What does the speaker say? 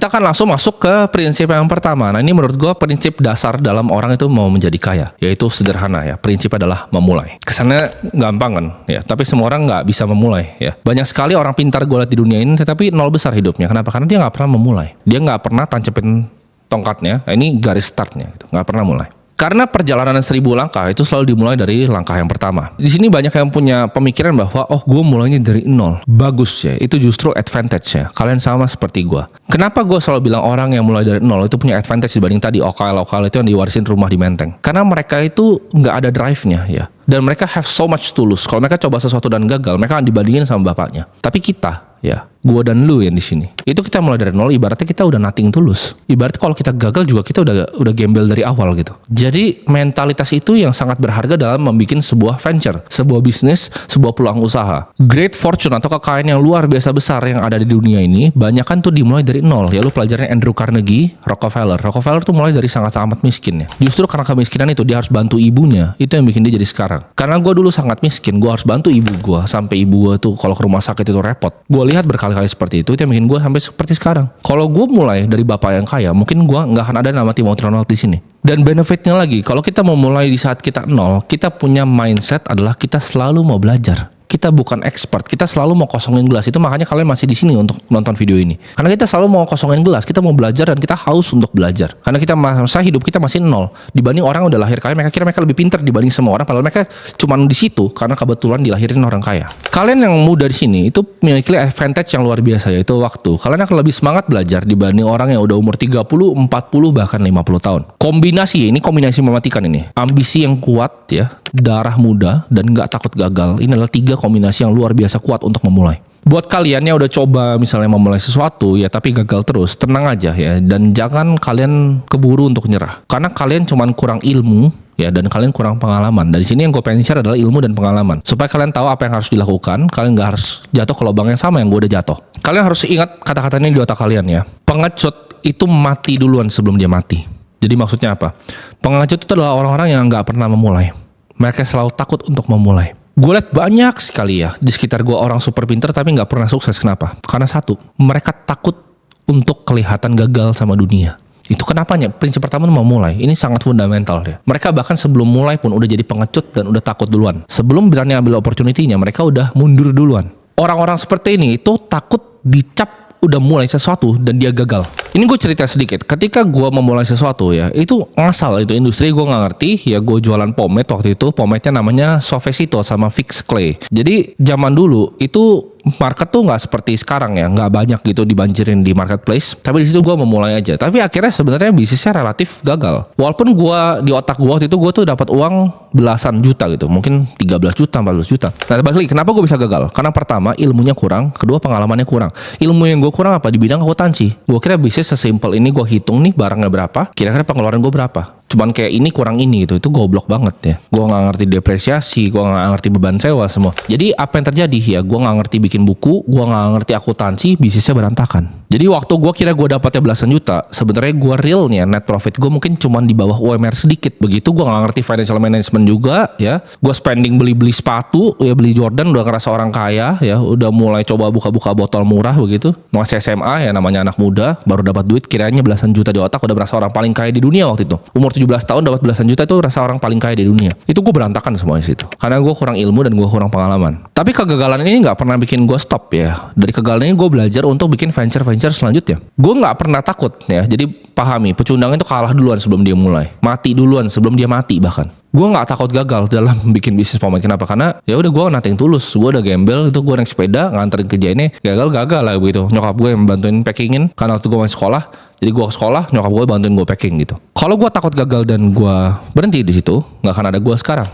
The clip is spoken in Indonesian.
kita kan langsung masuk ke prinsip yang pertama. Nah ini menurut gue prinsip dasar dalam orang itu mau menjadi kaya, yaitu sederhana ya. Prinsip adalah memulai. Kesannya gampang kan ya, tapi semua orang nggak bisa memulai ya. Banyak sekali orang pintar gue lihat di dunia ini, tetapi nol besar hidupnya. Kenapa? Karena dia nggak pernah memulai. Dia nggak pernah tancepin tongkatnya. Ini garis startnya, gitu. Nggak pernah mulai. Karena perjalanan 1000 langkah itu selalu dimulai dari langkah yang pertama. Di sini banyak yang punya pemikiran bahwa gue mulainya dari nol. Bagus ya, itu justru advantage ya. Kalian sama seperti gue. Kenapa gue selalu bilang orang yang mulai dari nol itu punya advantage dibanding tadi lokal itu yang diwarisin rumah di Menteng. Karena mereka itu nggak ada drive-nya ya. Dan mereka have so much to lose. Kalau mereka coba sesuatu dan gagal, mereka akan dibandingin sama bapaknya. Tapi kita, ya, gua dan lu yang di sini, itu kita mulai dari nol. Ibaratnya kita udah nothing to lose. Ibaratnya kalau kita gagal juga kita udah gembel dari awal gitu. Jadi mentalitas itu yang sangat berharga dalam membuat sebuah venture, sebuah bisnis, sebuah peluang usaha. Great fortune atau kekayaan yang luar biasa besar yang ada di dunia ini, banyak kan tuh dimulai dari nol. Ya lu pelajarin Andrew Carnegie, Rockefeller. Rockefeller tuh mulai dari sangat amat miskin ya. Justru karena kemiskinan itu dia harus bantu ibunya. Itu yang bikin dia jadi sekarang. Karena gue dulu sangat miskin, gue harus bantu ibu gue sampai ibu gue tuh kalau ke rumah sakit itu repot. Gue lihat berkali-kali seperti itu yang bikin gue sampai seperti sekarang. Kalau gue mulai dari bapak yang kaya, mungkin gue nggak akan ada nama Timothy Ronald di sini. Dan benefitnya lagi, kalau kita mau mulai di saat kita nol, kita punya mindset adalah kita selalu mau belajar. Kita bukan expert, kita selalu mau kosongin gelas. Itu makanya kalian masih di sini untuk nonton video ini. Karena kita selalu mau kosongin gelas, kita mau belajar dan kita haus untuk belajar. Karena kita masa hidup kita masih nol dibanding orang yang udah lahir kaya. Mereka kira mereka lebih pintar dibanding semua orang, padahal mereka cuma di situ karena kebetulan dilahirin orang kaya. Kalian yang muda di sini itu memiliki advantage yang luar biasa, yaitu waktu. Kalian akan lebih semangat belajar dibanding orang yang udah umur 30, 40 bahkan 50 tahun. Ini kombinasi mematikan ini. Ambisi yang kuat ya, darah muda dan nggak takut gagal. Ini adalah 3 kombinasi yang luar biasa kuat untuk memulai. Buat kalian yang udah coba misalnya memulai sesuatu ya tapi gagal terus, tenang aja ya, dan jangan kalian keburu untuk nyerah. Karena kalian cuman kurang ilmu ya, dan kalian kurang pengalaman. Dari sini yang gue pengen share adalah ilmu dan pengalaman. Supaya kalian tahu apa yang harus dilakukan, kalian gak harus jatuh ke lubang yang sama yang gue udah jatuh. Kalian harus ingat kata-kata ini di otak kalian ya. Pengecut itu mati duluan sebelum dia mati. Jadi maksudnya apa? Pengecut itu adalah orang-orang yang gak pernah memulai. Mereka selalu takut untuk memulai. Gue liat banyak sekali ya di sekitar gue orang super pinter tapi gak pernah sukses. Kenapa? Karena satu, mereka takut untuk kelihatan gagal sama dunia. Itu kenapanya? Prinsip pertama itu memulai. Ini sangat fundamental ya. Mereka bahkan sebelum mulai pun udah jadi pengecut dan udah takut duluan. Sebelum berani ambil opportunity-nya, mereka udah mundur duluan. Orang-orang seperti ini itu takut dicap udah mulai sesuatu dan dia gagal. Ini gue cerita sedikit. Ketika gue memulai sesuatu ya, itu ngasal itu industri gue nggak ngerti. Ya gue jualan pomade waktu itu. Pomade-nya namanya Sofecito sama Fix Clay. Jadi zaman dulu itu market tuh nggak seperti sekarang ya, nggak banyak gitu dibanjirin di marketplace. Tapi di situ gue memulai aja. Tapi akhirnya sebenarnya bisnisnya relatif gagal. Walaupun gue di otak gue waktu itu gue tuh dapat uang belasan juta gitu, mungkin 13 juta, 14 juta. Nah balik lagi, kenapa gue bisa gagal? Karena pertama ilmunya kurang, kedua pengalamannya kurang. Ilmu yang gue kurang apa? Di bidang akuntansi. Gue kira bisnis sesimpel ini, gue hitung nih barangnya berapa, kira-kira pengeluaran gue berapa. Cuman kayak ini kurang ini gitu, itu goblok banget ya. Gue nggak ngerti depresiasi, gue nggak ngerti beban sewa semua. Jadi apa yang terjadi ya? Gue nggak ngerti bikin buku, gue nggak ngerti akuntansi, bisnisnya berantakan. Jadi waktu gue kira gue dapatnya belasan juta, sebenarnya gue realnya net profit gue mungkin cuman di bawah UMR sedikit. Begitu gue nggak ngerti financial management juga ya. Gue spending beli sepatu ya, beli Jordan, udah ngerasa orang kaya ya, udah mulai coba buka-buka botol murah begitu. Masih SMA ya, namanya anak muda, baru dapat duit kiranya belasan juta di otak, udah merasa orang paling kaya di dunia waktu itu. Umur 17 tahun dapat belasan juta itu rasa orang paling kaya di dunia. Itu gue berantakan semuanya situ. Karena gue kurang ilmu dan gue kurang pengalaman. Tapi kegagalan ini nggak pernah bikin gue stop ya. Dari kegagalan ini gue belajar untuk bikin venture selanjutnya. Gue nggak pernah takut ya. Jadi pahami, pecundang itu kalah duluan sebelum dia mulai. Mati duluan sebelum dia mati bahkan. Gue nggak takut gagal dalam bikin bisnis pomade. Kenapa? Karena ya udah gue nothing tulus. Gue udah gembel itu, gue naik sepeda nganterin kerja ini, gagal lah begitu. Nyokap gue yang bantuin packingin karena waktu gue masih sekolah. Jadi gue ke sekolah, nyokap gue bantuin gue packing gitu. Kalau gue takut gagal dan gue berhenti di situ, nggak akan ada gue sekarang.